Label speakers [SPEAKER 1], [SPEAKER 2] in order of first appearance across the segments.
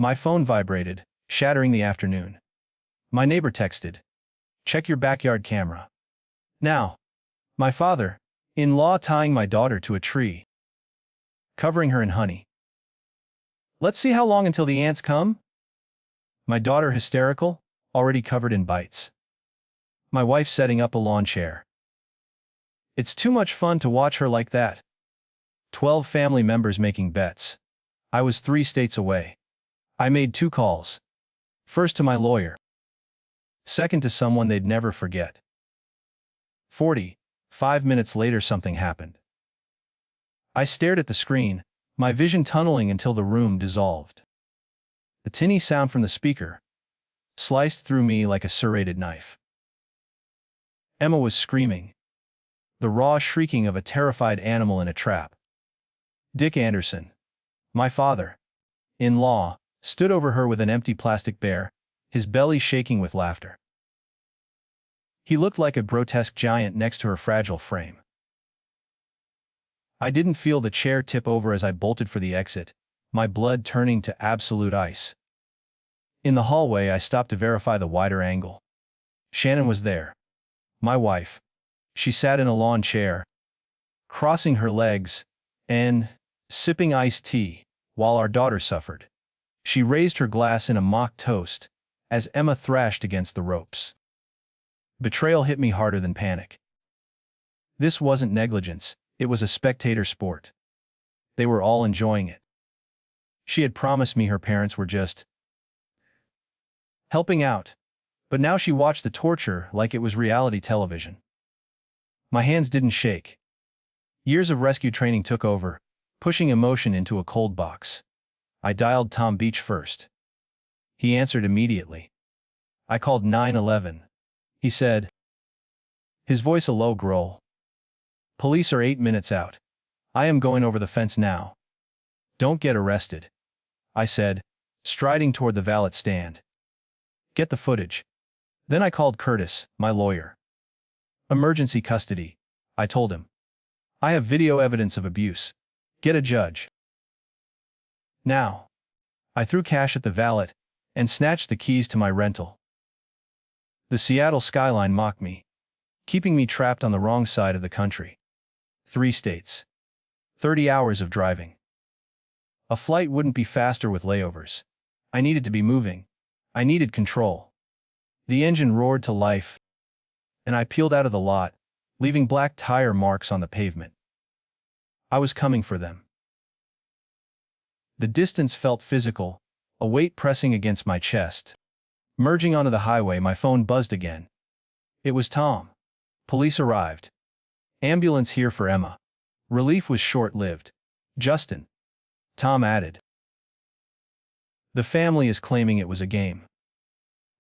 [SPEAKER 1] My phone vibrated, shattering the afternoon. My neighbor texted, "Check your backyard camera." Now. My father-in-law tying my daughter to a tree, covering her in honey. "Let's see how long until the ants come." My daughter hysterical, already covered in bites. My wife setting up a lawn chair. It's too much fun to watch her like that. 12 family members making bets. I was 3 states away. I made 2 calls. First to my lawyer. Second to someone they'd never forget. 45 minutes later something happened. I stared at the screen, my vision tunneling until the room dissolved. The tinny sound from the speaker sliced through me like a serrated knife. Emma was screaming. The raw shrieking of a terrified animal in a trap. Dick Anderson, my father-in-law, stood over her with an empty plastic bear, his belly shaking with laughter. He looked like a grotesque giant next to her fragile frame. I didn't feel the chair tip over as I bolted for the exit, my blood turning to absolute ice. In the hallway, I stopped to verify the wider angle. Shannon was there. My wife. She sat in a lawn chair, crossing her legs and sipping iced tea, while our daughter suffered. She raised her glass in a mock toast as Emma thrashed against the ropes. Betrayal hit me harder than panic. This wasn't negligence, it was a spectator sport. They were all enjoying it. She had promised me her parents were just helping out, but now she watched the torture like it was reality television. My hands didn't shake. Years of rescue training took over, pushing emotion into a cold box. I dialed Tom Beach first. He answered immediately. I called 911. He said, his voice a low growl. "Police are 8 minutes out. I am going over the fence now. Don't get arrested," I said, striding toward the valet stand. "Get the footage." Then I called Curtis, my lawyer. "Emergency custody," I told him. "I have video evidence of abuse. Get a judge. Now." I threw cash at the valet and snatched the keys to my rental. The Seattle skyline mocked me, keeping me trapped on the wrong side of the country. 3 states. 30 hours of driving. A flight wouldn't be faster with layovers. I needed to be moving. I needed control. The engine roared to life, and I peeled out of the lot, leaving black tire marks on the pavement. I was coming for them. The distance felt physical, a weight pressing against my chest. Merging onto the highway, my phone buzzed again. It was Tom. "Police arrived. Ambulance here for Emma." Relief was short-lived. "Justin," Tom added. "The family is claiming it was a game.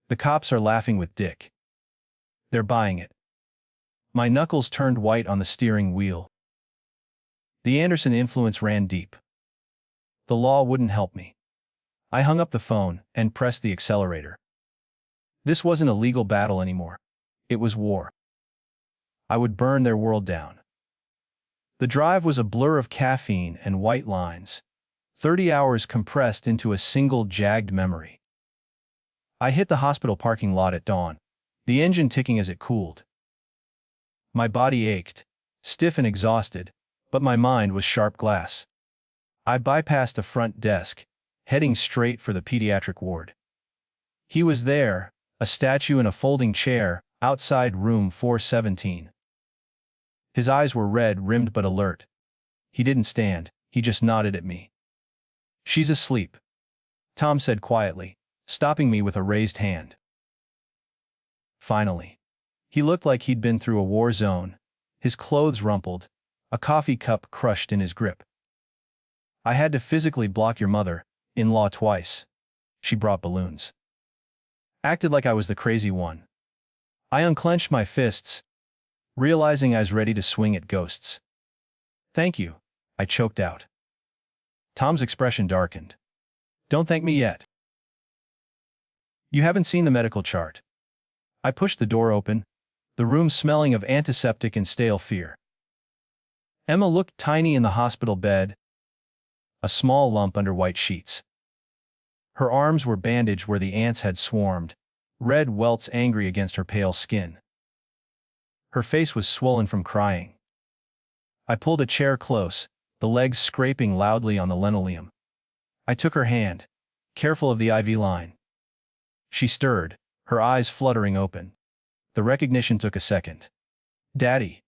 [SPEAKER 1] The cops are laughing with Dick. They're buying it." My knuckles turned white on the steering wheel. The Anderson influence ran deep. The law wouldn't help me. I hung up the phone and pressed the accelerator. This wasn't a legal battle anymore. It was war. I would burn their world down. The drive was a blur of caffeine and white lines, 30 hours compressed into a single jagged memory. I hit the hospital parking lot at dawn, the engine ticking as it cooled. My body ached, stiff and exhausted, but my mind was sharp glass. I bypassed a front desk, heading straight for the pediatric ward. He was there, a statue in a folding chair, outside room 417. His eyes were red-rimmed but alert. He didn't stand, he just nodded at me. "She's asleep," Tom said quietly, stopping me with a raised hand. Finally. He looked like he'd been through a war zone, his clothes rumpled, a coffee cup crushed in his grip. "I had to physically block your mother-in-law twice. She brought balloons." Acted like I was the crazy one. I unclenched my fists, realizing I was ready to swing at ghosts. "Thank you," I choked out. Tom's expression darkened. "Don't thank me yet. You haven't seen the medical chart." I pushed the door open, the room smelling of antiseptic and stale fear. Emma looked tiny in the hospital bed, a small lump under white sheets. Her arms were bandaged where the ants had swarmed, red welts angry against her pale skin. Her face was swollen from crying. I pulled a chair close, the legs scraping loudly on the linoleum. I took her hand, careful of the IV line. She stirred, her eyes fluttering open. The recognition took a second. "Daddy."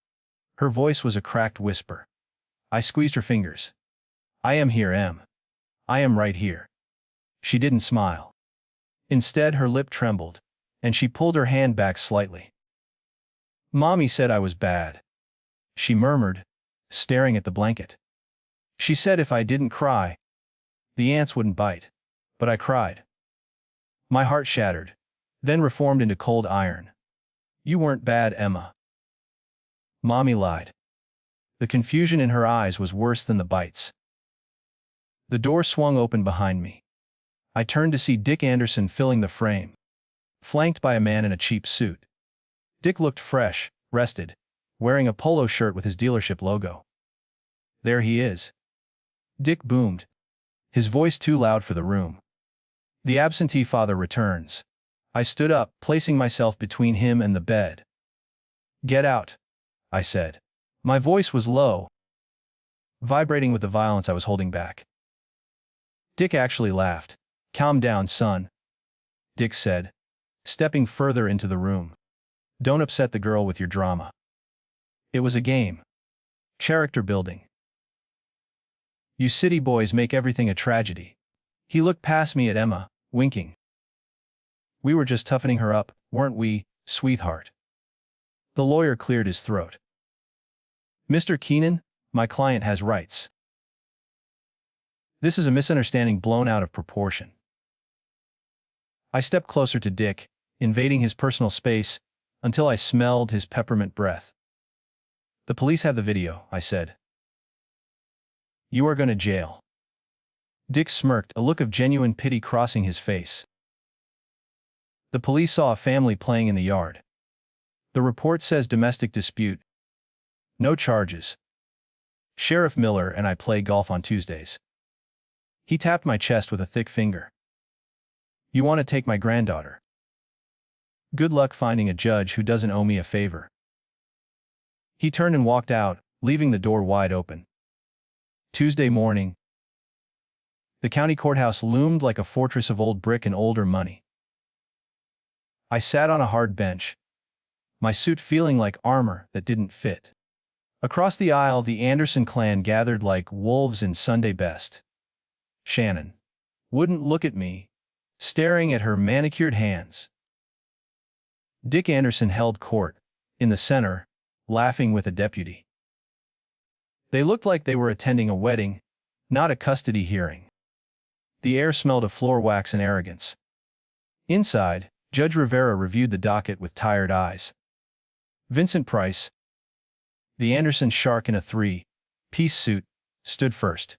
[SPEAKER 1] Her voice was a cracked whisper. I squeezed her fingers. "I am here, Em. I am right here." She didn't smile. Instead, her lip trembled, and she pulled her hand back slightly. "Mommy said I was bad," she murmured, staring at the blanket. "She said if I didn't cry, the ants wouldn't bite." But I cried. My heart shattered, then reformed into cold iron. "You weren't bad, Emma." Mommy lied. The confusion in her eyes was worse than the bites. The door swung open behind me. I turned to see Dick Anderson filling the frame, flanked by a man in a cheap suit. Dick looked fresh, rested, wearing a polo shirt with his dealership logo. "There he is," Dick boomed, his voice too loud for the room. "The absentee father returns." I stood up, placing myself between him and the bed. "Get out," I said. My voice was low, vibrating with the violence I was holding back. Dick actually laughed. "Calm down, son," Dick said, stepping further into the room. "Don't upset the girl with your drama. It was a game. Character building. You city boys make everything a tragedy." He looked past me at Emma, winking. "We were just toughening her up, weren't we, sweetheart?" The lawyer cleared his throat. "Mr. Keenan, my client has rights. This is a misunderstanding blown out of proportion." I stepped closer to Dick, invading his personal space, until I smelled his peppermint breath. "The police have the video," I said. "You are going to jail." Dick smirked, a look of genuine pity crossing his face. "The police saw a family playing in the yard. The report says domestic dispute. No charges. Sheriff Miller and I play golf on Tuesdays." He tapped my chest with a thick finger. "You want to take my granddaughter? Good luck finding a judge who doesn't owe me a favor." He turned and walked out, leaving the door wide open. Tuesday morning. The county courthouse loomed like a fortress of old brick and older money. I sat on a hard bench, my suit feeling like armor that didn't fit. Across the aisle, the Anderson clan gathered like wolves in Sunday best. Shannon wouldn't look at me, staring at her manicured hands. Dick Anderson held court, in the center, laughing with a deputy. They looked like they were attending a wedding, not a custody hearing. The air smelled of floor wax and arrogance. Inside, Judge Rivera reviewed the docket with tired eyes. Vincent Price, the Anderson shark in a three-piece suit, stood first.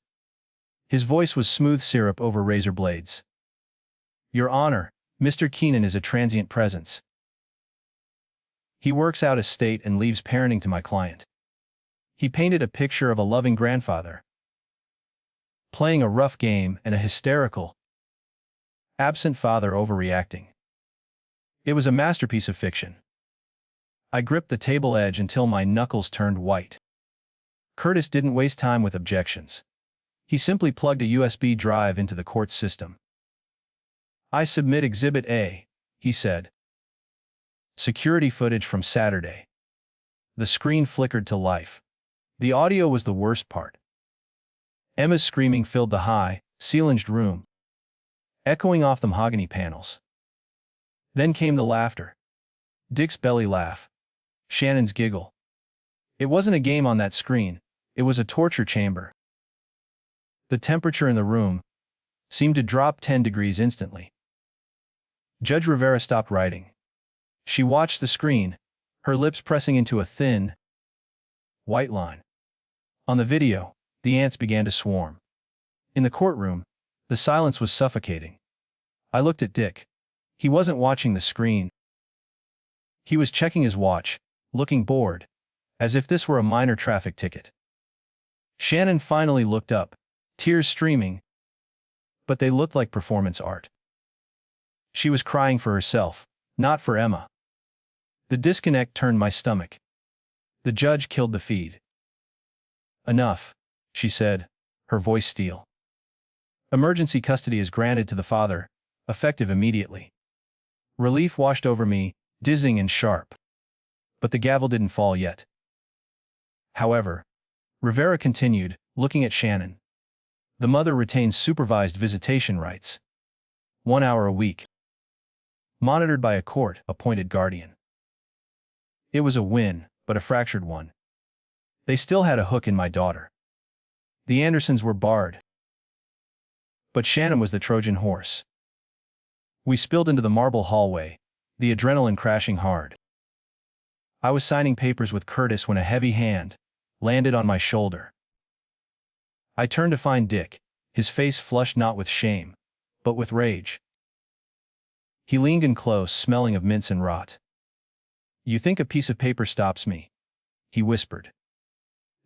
[SPEAKER 1] His voice was smooth syrup over razor blades. "Your Honor, Mr. Keenan is a transient presence. He works out of state and leaves parenting to my client." He painted a picture of a loving grandfather, playing a rough game, and a hysterical, absent father overreacting. It was a masterpiece of fiction. I gripped the table edge until my knuckles turned white. Curtis didn't waste time with objections. He simply plugged a USB drive into the court system. "I submit Exhibit A," he said. Security footage from Saturday. The screen flickered to life. The audio was the worst part. Emma's screaming filled the high, ceilinged room, echoing off the mahogany panels. Then came the laughter. Dick's belly laugh. Shannon's giggle. It wasn't a game on that screen, it was a torture chamber. The temperature in the room seemed to drop 10 degrees instantly. Judge Rivera stopped writing. She watched the screen, her lips pressing into a thin, white line. On the video, the ants began to swarm. In the courtroom, the silence was suffocating. I looked at Dick. He wasn't watching the screen. He was checking his watch, looking bored, as if this were a minor traffic ticket. Shannon finally looked up, tears streaming. but they looked like performance art. She was crying for herself, not for Emma. The disconnect turned my stomach. The judge killed the feed. "Enough," she said, her voice steel. "Emergency custody is granted to the father, effective immediately." Relief washed over me, dizzying and sharp. But the gavel didn't fall yet. However, Rivera continued, looking at Shannon. The mother retains supervised visitation rights. 1 hour a week. Monitored by a court-appointed guardian. It was a win, but a fractured one. They still had a hook in my daughter. The Andersons were barred. But Shannon was the Trojan horse. We spilled into the marble hallway, the adrenaline crashing hard. I was signing papers with Curtis when a heavy hand landed on my shoulder. I turned to find Dick, his face flushed not with shame, but with rage. He leaned in close, smelling of mints and rot. "You think a piece of paper stops me?" he whispered.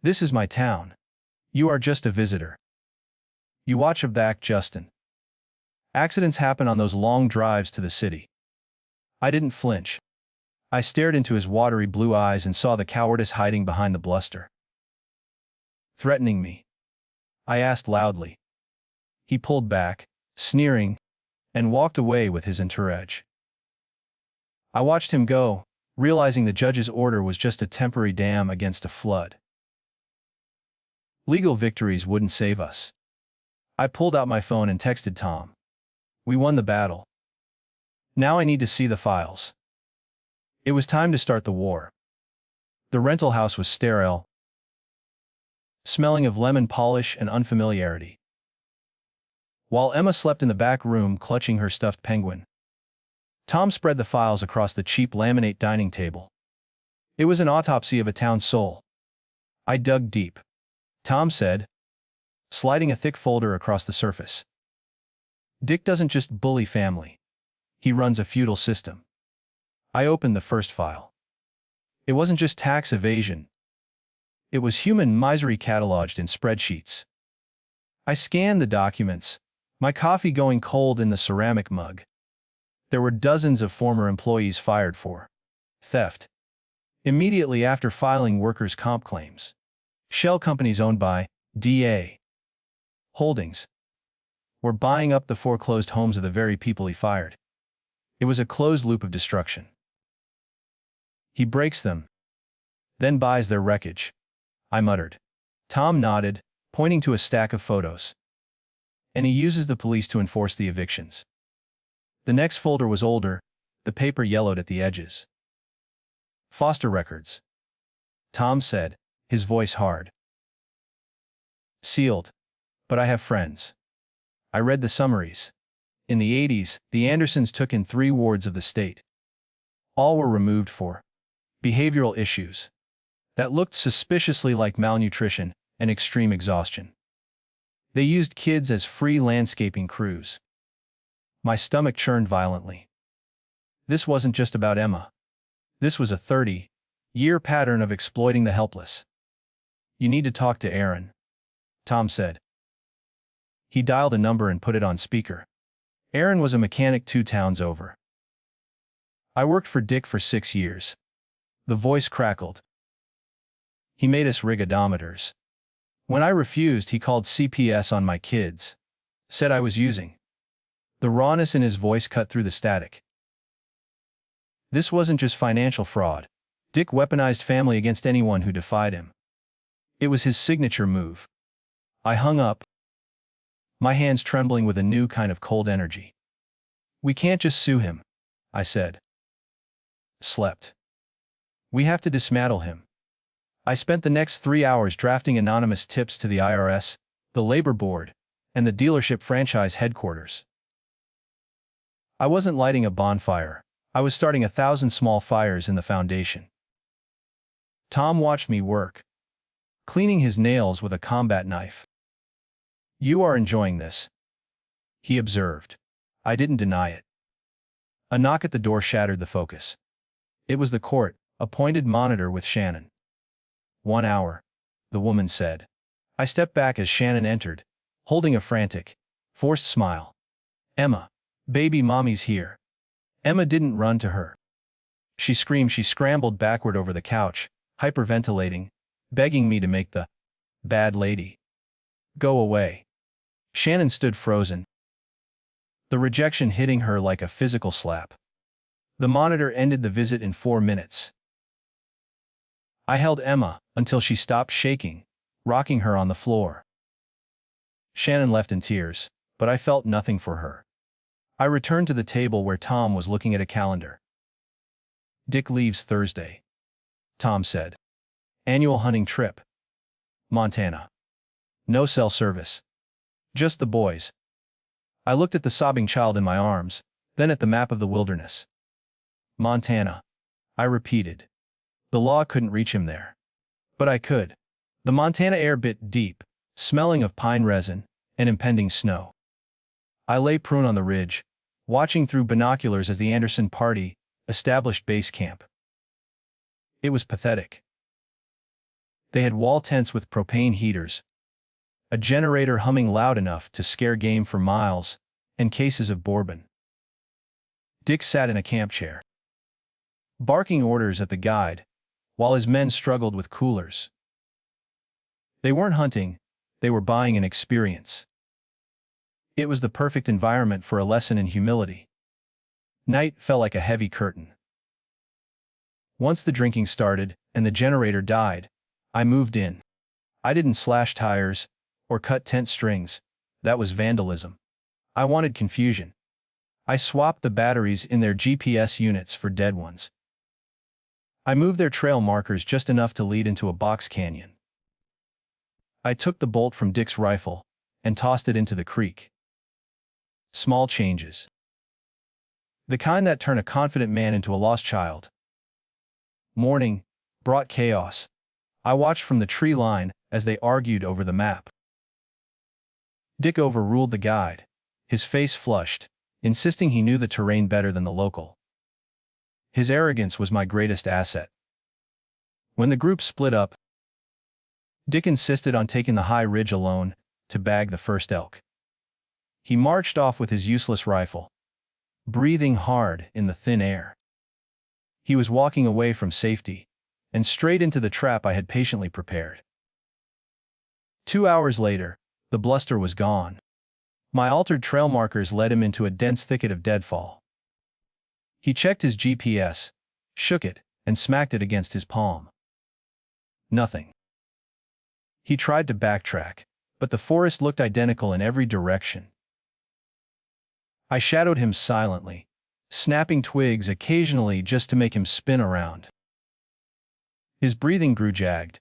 [SPEAKER 1] "This is my town. You are just a visitor. You watch a back, Justin. Accidents happen on those long drives to the city." I didn't flinch. I stared into his watery blue eyes and saw the cowardice hiding behind the bluster. "Threatening me?" I asked loudly. He pulled back, sneering, and walked away with his entourage. I watched him go, realizing the judge's order was just a temporary dam against a flood. Legal victories wouldn't save us. I pulled out my phone and texted Tom. "We won the battle. Now I need to see the files." It was time to start the war. The rental house was sterile, smelling of lemon polish and unfamiliarity. While Emma slept in the back room clutching her stuffed penguin, Tom spread the files across the cheap laminate dining table. It was an autopsy of a town soul. I dug deep. Tom said, sliding a thick folder across the surface. "Dick doesn't just bully family. He runs a feudal system." I opened the first file. It wasn't just tax evasion. It was human misery cataloged in spreadsheets. I scanned the documents, my coffee going cold in the ceramic mug. There were dozens of former employees fired for theft immediately after filing workers' comp claims. Shell companies owned by D.A. Holdings were buying up the foreclosed homes of the very people he fired. It was a closed loop of destruction. "He breaks them, then buys their wreckage," I muttered. Tom nodded, pointing to a stack of photos. "And he uses the police to enforce the evictions." The next folder was older, the paper yellowed at the edges. "Foster records," Tom said, his voice hard. "Sealed. But I have friends." I read the summaries. In the 80s, the Andersons took in 3 wards of the state. All were removed for behavioral issues that looked suspiciously like malnutrition and extreme exhaustion. They used kids as free landscaping crews. My stomach churned violently. This wasn't just about Emma. This was a 30-year pattern of exploiting the helpless. "You need to talk to Aaron," Tom said. He dialed a number and put it on speaker. Aaron was a mechanic 2 towns over. "I worked for Dick for 6 years. The voice crackled. "He made us rig odometers. When I refused, he called CPS on my kids. Said I was using." The rawness in his voice cut through the static. This wasn't just financial fraud. Dick weaponized family against anyone who defied him. It was his signature move. I hung up, my hands trembling with a new kind of cold energy. "We can't just sue him," I said. Slept. "We have to dismantle him." I spent the next 3 hours drafting anonymous tips to the IRS, the Labor Board, and the dealership franchise headquarters. I wasn't lighting a bonfire. I was starting 1,000 small fires in the foundation. Tom watched me work, cleaning his nails with a combat knife. "You are enjoying this," he observed. I didn't deny it. A knock at the door shattered the focus. It was the court-appointed monitor with Shannon. "1 hour," the woman said. I stepped back as Shannon entered, holding a frantic Forced smile. Emma. Baby mommy's here. Emma didn't run to her. She screamed. She scrambled backward over the couch, hyperventilating, begging me to make the bad lady go away. Shannon stood frozen, the rejection hitting her like a physical slap. The monitor ended the visit in 4 minutes. I held Emma until she stopped shaking, rocking her on the floor. Shannon left in tears, but I felt nothing for her. I returned to the table where Tom was looking at a calendar. Dick leaves Thursday, Tom said. Annual hunting trip. Montana. No cell service. Just the boys. I looked at the sobbing child in my arms, then at the map of the wilderness. Montana. I repeated. The law couldn't reach him there. But I could. The Montana air bit deep, smelling of pine resin and impending snow. I lay prone on the ridge, watching through binoculars as the Anderson party established base camp. It was pathetic. They had wall tents with propane heaters, a generator humming loud enough to scare game for miles, and cases of bourbon. Dick sat in a camp chair, barking orders at the guide, while his men struggled with coolers. They weren't hunting, they were buying an experience. It was the perfect environment for a lesson in humility. Night fell like a heavy curtain. Once the drinking started and the generator died, I moved in. I didn't slash tires or cut tent strings. That was vandalism. I wanted confusion. I swapped the batteries in their GPS units for dead ones. I moved their trail markers just enough to lead into a box canyon. I took the bolt from Dick's rifle and tossed it into the creek. Small changes. The kind that turn a confident man into a lost child. Morning brought chaos. I watched from the tree line as they argued over the map. Dick overruled the guide, his face flushed, insisting he knew the terrain better than the local. His arrogance was my greatest asset. When the group split up, Dick insisted on taking the high ridge alone to bag the first elk. He marched off with his useless rifle, breathing hard in the thin air. He was walking away from safety and straight into the trap I had patiently prepared. 2 hours later, the bluster was gone. My altered trail markers led him into a dense thicket of deadfall. He checked his GPS, shook it, and smacked it against his palm. Nothing. He tried to backtrack, but the forest looked identical in every direction. I shadowed him silently, snapping twigs occasionally just to make him spin around. His breathing grew jagged.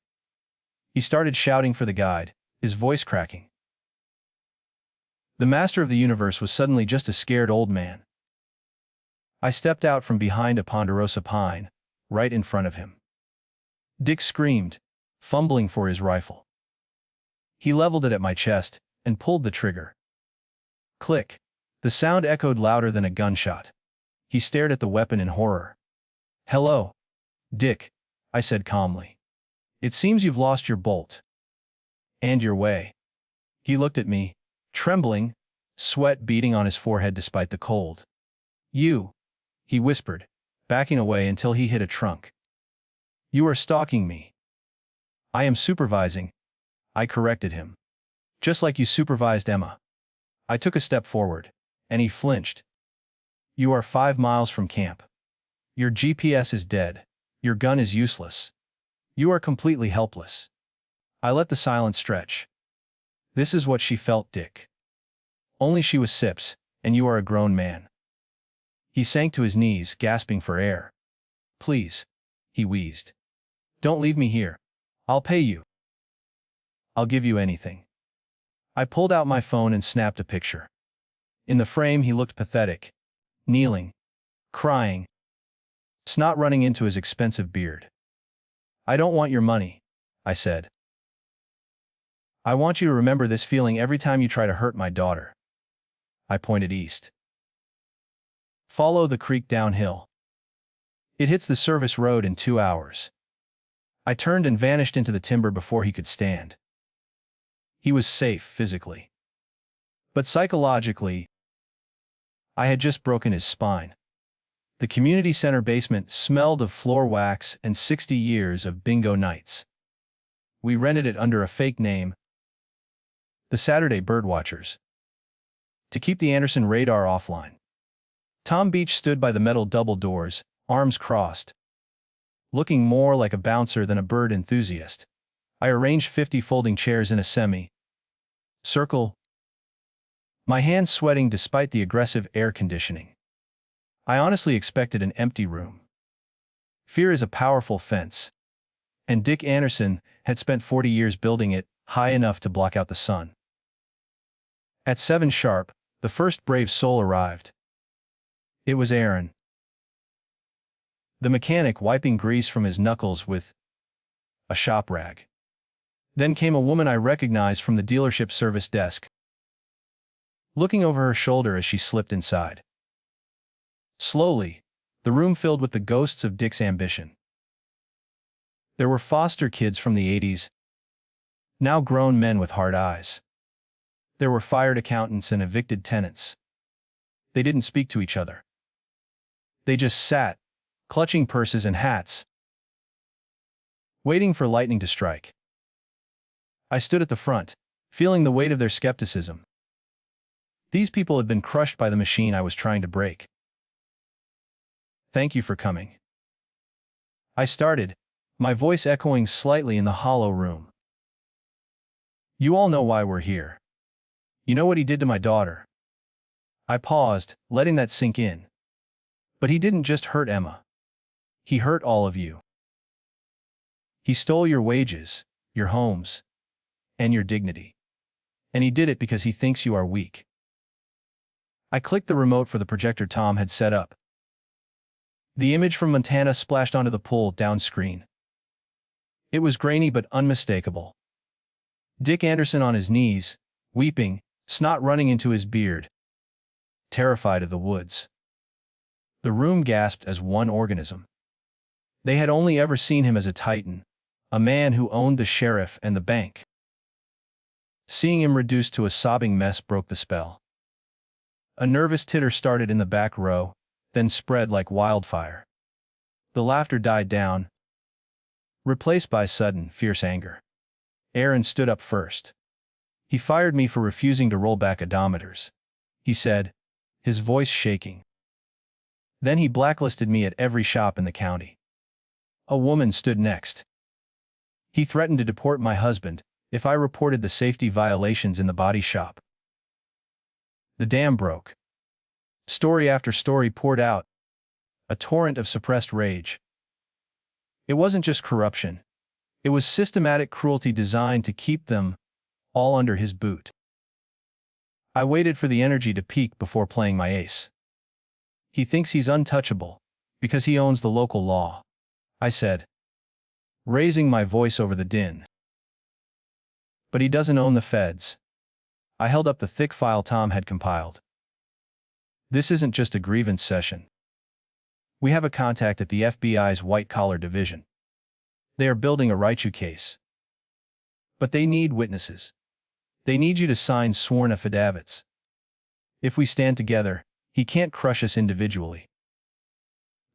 [SPEAKER 1] He started shouting for the guide, his voice cracking. The master of the universe was suddenly just a scared old man. I stepped out from behind a ponderosa pine, right in front of him. Dick screamed, fumbling for his rifle. He leveled it at my chest and pulled the trigger. Click. The sound echoed louder than a gunshot. He stared at the weapon in horror. "Hello, Dick," I said calmly. "It seems you've lost your bolt. And your way." He looked at me, trembling, sweat beading on his forehead despite the cold. "You," he whispered, backing away until he hit a trunk. "You are stalking me." "I am supervising," I corrected him. "Just like you supervised Emma." I took a step forward, and he flinched. "You are 5 miles from camp. Your GPS is dead. Your gun is useless. You are completely helpless." I let the silence stretch. This is what she felt, Dick. Only she was Sips, and you are a grown man. He sank to his knees, gasping for air. "Please," he wheezed. "Don't leave me here. I'll pay you. I'll give you anything." I pulled out my phone and snapped a picture. In the frame he looked pathetic, kneeling, crying, snot running into his expensive beard. "I don't want your money," I said. "I want you to remember this feeling every time you try to hurt my daughter." I pointed east. "Follow the creek downhill. It hits the service road in 2 hours." I turned and vanished into the timber before he could stand. He was safe physically, But psychologically, I had just broken his spine. The community center basement smelled of floor wax and 60 years of bingo nights. We rented it under a fake name, the Saturday Birdwatchers, to keep the Anderson radar offline. Tom Beach stood by the metal double doors, arms crossed, looking more like a bouncer than a bird enthusiast. I arranged 50 folding chairs in a semi-circle, my hands sweating despite the aggressive air conditioning. I honestly expected an empty room. Fear is a powerful fence, and Dick Anderson had spent 40 years building it high enough to block out the sun. At 7 sharp, the first brave soul arrived. It was Aaron, the mechanic wiping grease from his knuckles with a shop rag. Then came a woman I recognized from the dealership service desk, looking over her shoulder as she slipped inside. Slowly, the room filled with the ghosts of Dick's ambition. There were foster kids from the 80s, now grown men with hard eyes. There were fired accountants and evicted tenants. They didn't speak to each other. They just sat, clutching purses and hats, waiting for lightning to strike. I stood at the front, feeling the weight of their skepticism. These people had been crushed by the machine I was trying to break. "Thank you for coming," I started, my voice echoing slightly in the hollow room. "You all know why we're here. You know what he did to my daughter." I paused, letting that sink in. But he didn't just hurt Emma. He hurt all of you. He stole your wages, your homes, and your dignity. And he did it because he thinks you are weak. I clicked the remote for the projector Tom had set up. The image from Montana splashed onto the pull-down screen. It was grainy but unmistakable. Dick Anderson on his knees, weeping, snot running into his beard, terrified of the woods. The room gasped as one organism. They had only ever seen him as a titan, a man who owned the sheriff and the bank. Seeing him reduced to a sobbing mess broke the spell. A nervous titter started in the back row, then spread like wildfire. The laughter died down, replaced by sudden, fierce anger. Aaron stood up first. He fired me for refusing to roll back odometers, he said, his voice shaking. Then he blacklisted me at every shop in the county. A woman stood next. He threatened to deport my husband if I reported the safety violations in the body shop. The dam broke. Story after story poured out, a torrent of suppressed rage. It wasn't just corruption. It was systematic cruelty designed to keep them all under his boot. I waited for the energy to peak before playing my ace. "He thinks he's untouchable because he owns the local law," I said, raising my voice over the din. "But he doesn't own the feds." I held up the thick file Tom had compiled. "This isn't just a grievance session. We have a contact at the FBI's white-collar division. They are building a right-you case. But they need witnesses. They need you to sign sworn affidavits. If we stand together, he can't crush us individually."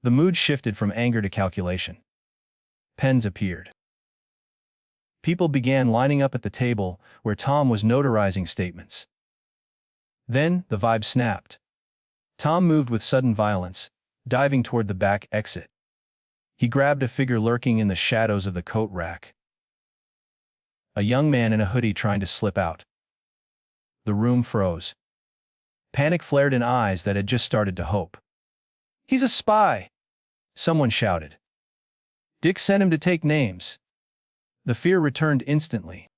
[SPEAKER 1] The mood shifted from anger to calculation. Pens appeared. People began lining up at the table where Tom was notarizing statements. Then, the vibe snapped. Tom moved with sudden violence, diving toward the back exit. He grabbed a figure lurking in the shadows of the coat rack. A young man in a hoodie trying to slip out. The room froze. Panic flared in eyes that had just started to hope. "He's a spy!" someone shouted. "Dick sent him to take names." The fear returned instantly.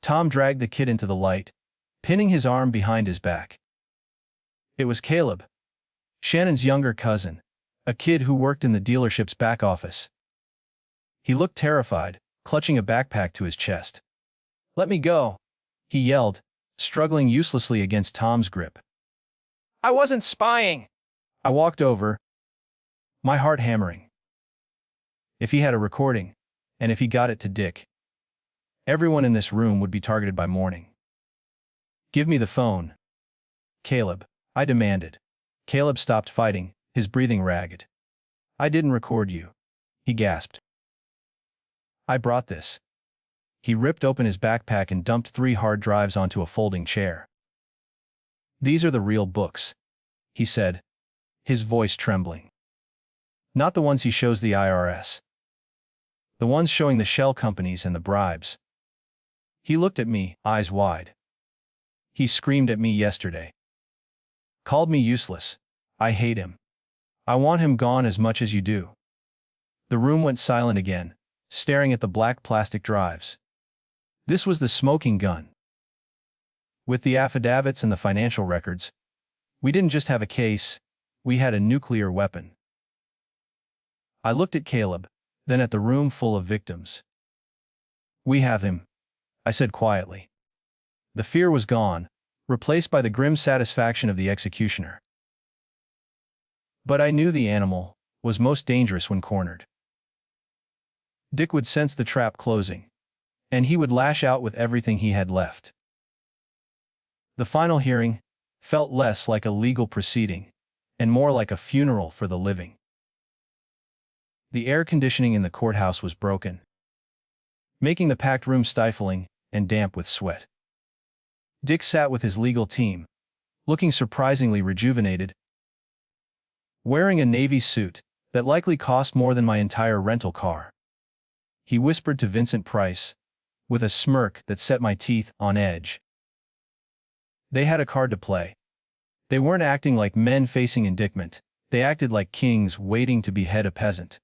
[SPEAKER 1] Tom dragged the kid into the light, pinning his arm behind his back. It was Caleb, Shannon's younger cousin, a kid who worked in the dealership's back office. He looked terrified, clutching a backpack to his chest. "Let me go," he yelled, struggling uselessly against Tom's grip. "I wasn't spying." I walked over, my heart hammering. If he had a recording, and if he got it to Dick, everyone in this room would be targeted by morning. Give me the phone. Caleb, I demanded. Caleb stopped fighting, his breathing ragged. I didn't record you, he gasped. I brought this. He ripped open his backpack and dumped 3 hard drives onto a folding chair. These are the real books, he said, his voice trembling. Not the ones he shows the IRS. The ones showing the shell companies and the bribes. He looked at me, eyes wide. He screamed at me yesterday. Called me useless. I hate him. I want him gone as much as you do. The room went silent again, staring at the black plastic drives. This was the smoking gun. With the affidavits and the financial records, we didn't just have a case, we had a nuclear weapon. I looked at Caleb, then at the room full of victims. We have him, I said quietly. The fear was gone, replaced by the grim satisfaction of the executioner. But I knew the animal was most dangerous when cornered. Dick would sense the trap closing, and he would lash out with everything he had left. The final hearing felt less like a legal proceeding and more like a funeral for the living. The air conditioning in the courthouse was broken, making the packed room stifling and damp with sweat. Dick sat with his legal team, looking surprisingly rejuvenated, wearing a navy suit that likely cost more than my entire rental car. He whispered to Vincent Price, with a smirk that set my teeth on edge. They had a card to play. They weren't acting like men facing indictment, they acted like kings waiting to behead a peasant.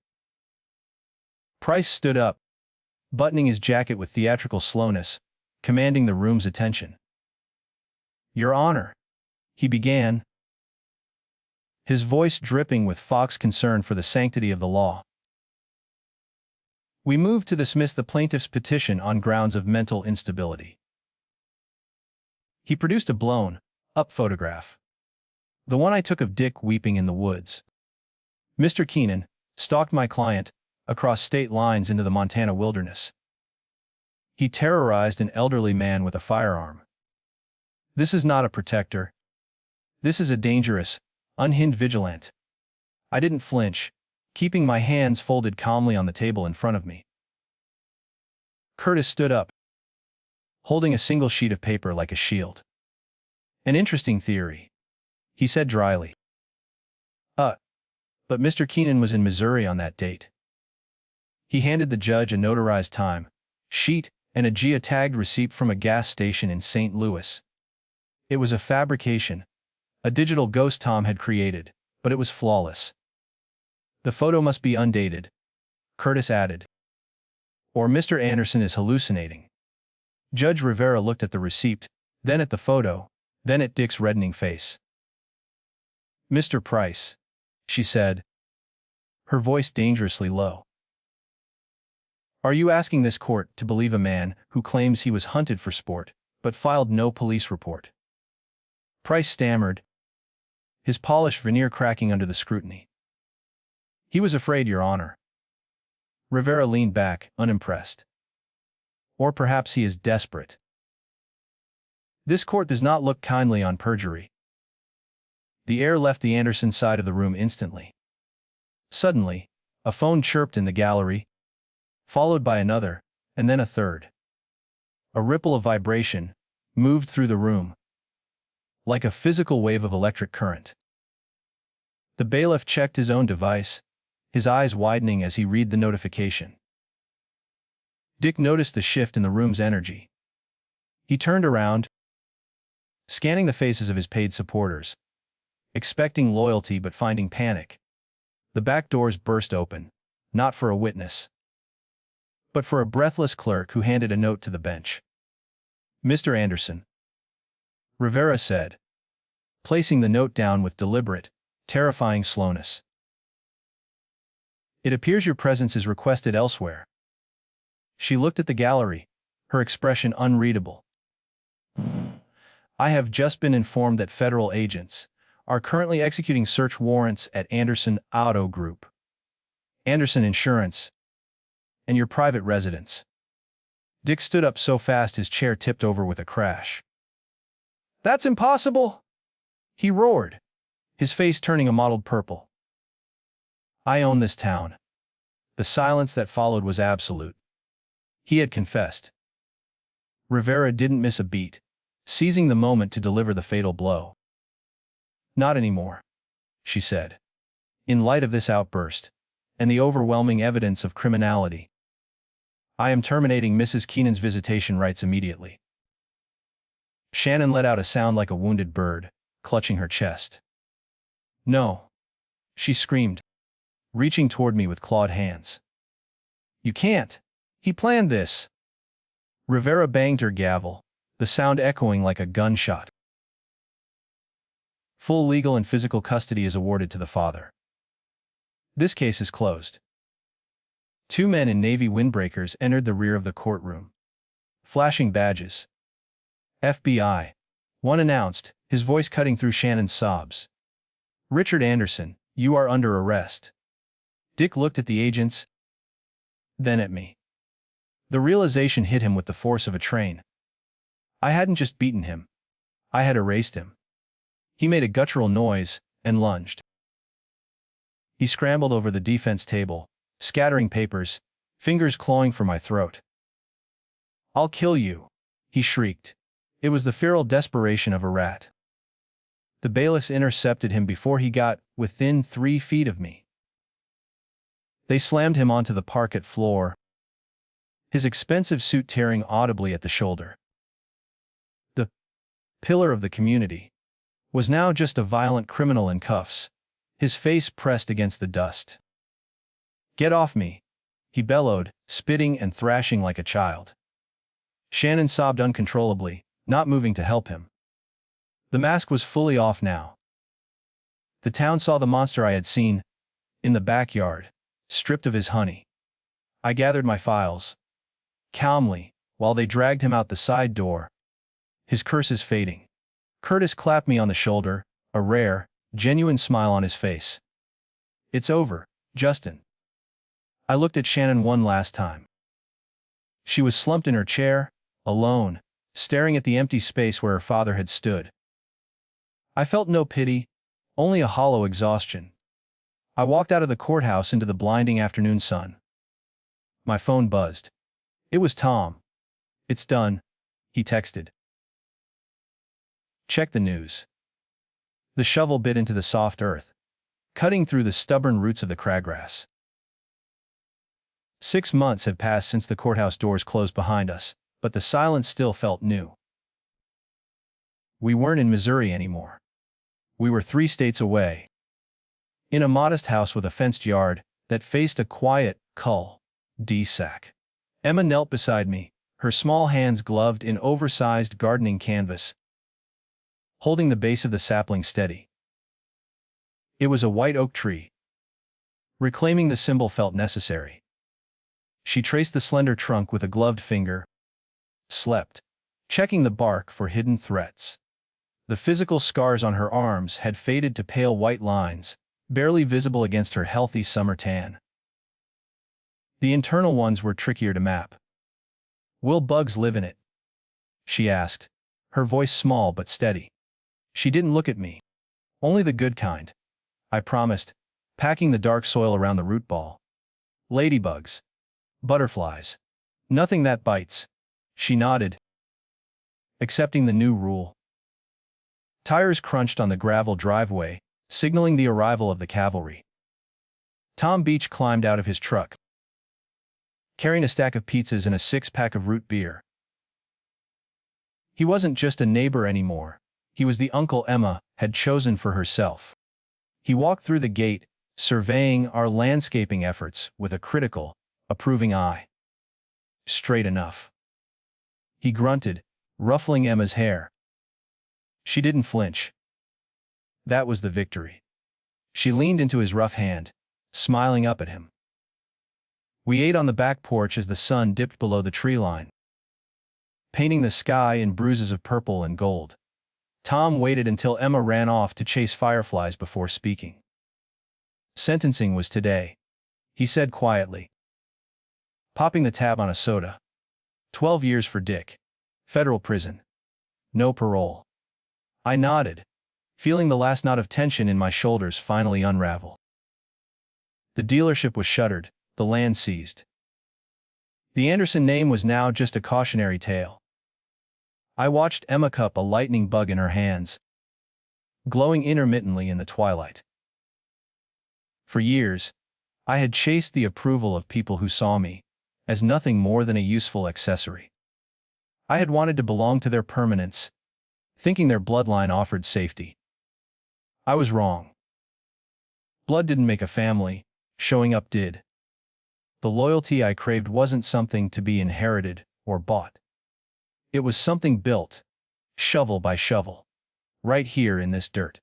[SPEAKER 1] Price stood up, buttoning his jacket with theatrical slowness, commanding the room's attention. Your Honor, he began, his voice dripping with Fox concern for the sanctity of the law. We move to dismiss the plaintiff's petition on grounds of mental instability. He produced a blown-up photograph. The one I took of Dick weeping in the woods. Mr. Keenan stalked my client across state lines into the Montana wilderness. He terrorized an elderly man with a firearm. This is not a protector. This is a dangerous, unhinged vigilante. I didn't flinch, keeping my hands folded calmly on the table in front of me. Curtis stood up, holding a single sheet of paper like a shield. An interesting theory, he said dryly. But Mr. Keenan was in Missouri on that date. He handed the judge a notarized time sheet and a geotagged receipt from a gas station in St. Louis. It was a fabrication, a digital ghost Tom had created, but it was flawless. The photo must be undated, Curtis added. Or Mr. Anderson is hallucinating. Judge Rivera looked at the receipt, then at the photo, then at Dick's reddening face. Mr. Price, she said, her voice dangerously low. Are you asking this court to believe a man who claims he was hunted for sport, but filed no police report? Price stammered, his polished veneer cracking under the scrutiny. He was afraid, Your Honor. Rivera leaned back, unimpressed. Or perhaps he is desperate. This court does not look kindly on perjury. The air left the Anderson side of the room instantly. Suddenly, a phone chirped in the gallery, followed by another, and then a third. A ripple of vibration moved through the room, like a physical wave of electric current. The bailiff checked his own device, his eyes widening as he read the notification. Dick noticed the shift in the room's energy. He turned around, scanning the faces of his paid supporters, expecting loyalty but finding panic. The back doors burst open, not for a witness, but for a breathless clerk who handed a note to the bench. Mr. Anderson, Rivera said, placing the note down with deliberate, terrifying slowness. It appears your presence is requested elsewhere. She looked at the gallery, her expression unreadable. I have just been informed that federal agents are currently executing search warrants at Anderson Auto Group, Anderson Insurance, and your private residence. Dick stood up so fast his chair tipped over with a crash. That's impossible! He roared, his face turning a mottled purple. I own this town. The silence that followed was absolute. He had confessed. Rivera didn't miss a beat, seizing the moment to deliver the fatal blow. Not anymore, she said. In light of this outburst, and the overwhelming evidence of criminality, I am terminating Mrs. Keenan's visitation rights immediately. Shannon let out a sound like a wounded bird, clutching her chest. No, she screamed, reaching toward me with clawed hands. You can't. He planned this. Rivera banged her gavel, the sound echoing like a gunshot. Full legal and physical custody is awarded to the father. This case is closed. Two men in Navy windbreakers entered the rear of the courtroom, flashing badges. FBI, one announced, his voice cutting through Shannon's sobs. Richard Anderson, you are under arrest. Dick looked at the agents, then at me. The realization hit him with the force of a train. I hadn't just beaten him. I had erased him. He made a guttural noise and lunged. He scrambled over the defense table, scattering papers, fingers clawing for my throat. I'll kill you, he shrieked. It was the feral desperation of a rat. The bailiffs intercepted him before he got within 3 feet of me. They slammed him onto the parquet floor, his expensive suit tearing audibly at the shoulder. The pillar of the community was now just a violent criminal in cuffs, his face pressed against the dust. Get off me, he bellowed, spitting and thrashing like a child. Shannon sobbed uncontrollably, not moving to help him. The mask was fully off now. The town saw the monster I had seen in the backyard, stripped of his honey. I gathered my files, calmly, while they dragged him out the side door, his curses fading. Curtis clapped me on the shoulder, a rare, genuine smile on his face. It's over, Justin. I looked at Shannon one last time. She was slumped in her chair, alone, staring at the empty space where her father had stood. I felt no pity, only a hollow exhaustion. I walked out of the courthouse into the blinding afternoon sun. My phone buzzed. It was Tom. It's done, he texted. Check the news. The shovel bit into the soft earth, cutting through the stubborn roots of the crabgrass. 6 months had passed since the courthouse doors closed behind us, but the silence still felt new. We weren't in Missouri anymore. We were 3 states away. In a modest house with a fenced yard that faced a quiet, cul-de-sac. Emma knelt beside me, her small hands gloved in oversized gardening canvas, holding the base of the sapling steady. It was a white oak tree. Reclaiming the symbol felt necessary. She traced the slender trunk with a gloved finger, slept, checking the bark for hidden threats. The physical scars on her arms had faded to pale white lines, barely visible against her healthy summer tan. The internal ones were trickier to map. Will bugs live in it? She asked, her voice small but steady. She didn't look at me. Only the good kind, I promised, packing the dark soil around the root ball. Ladybugs. Butterflies. Nothing that bites. She nodded, accepting the new rule. Tires crunched on the gravel driveway, signaling the arrival of the cavalry. Tom Beach climbed out of his truck, carrying a stack of pizzas and a 6-pack of root beer. He wasn't just a neighbor anymore. He was the uncle Emma had chosen for herself. He walked through the gate, surveying our landscaping efforts with a critical, approving eye. Straight enough. He grunted, ruffling Emma's hair. She didn't flinch. That was the victory. She leaned into his rough hand, smiling up at him. We ate on the back porch as the sun dipped below the tree line, painting the sky in bruises of purple and gold. Tom waited until Emma ran off to chase fireflies before speaking. Sentencing was today, he said quietly, popping the tab on a soda. 12 years for Dick. Federal prison. No parole. I nodded, feeling the last knot of tension in my shoulders finally unravel. The dealership was shuttered, the land seized. The Anderson name was now just a cautionary tale. I watched Emma cup a lightning bug in her hands, glowing intermittently in the twilight. For years, I had chased the approval of people who saw me as nothing more than a useful accessory. I had wanted to belong to their permanence, thinking their bloodline offered safety. I was wrong. Blood didn't make a family, showing up did. The loyalty I craved wasn't something to be inherited or bought. It was something built, shovel by shovel, right here in this dirt.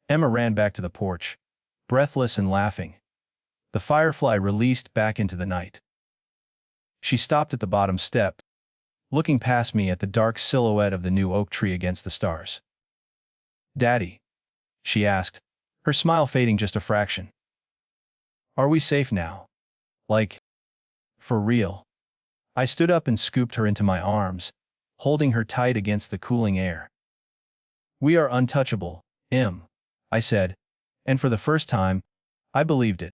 [SPEAKER 1] Emma ran back to the porch, breathless and laughing, the firefly released back into the night. She stopped at the bottom step, looking past me at the dark silhouette of the new oak tree against the stars. "Daddy," she asked, her smile fading just a fraction. "Are we safe now? Like, for real?" I stood up and scooped her into my arms, holding her tight against the cooling air. "We are untouchable, Em," I said, and for the first time, I believed it.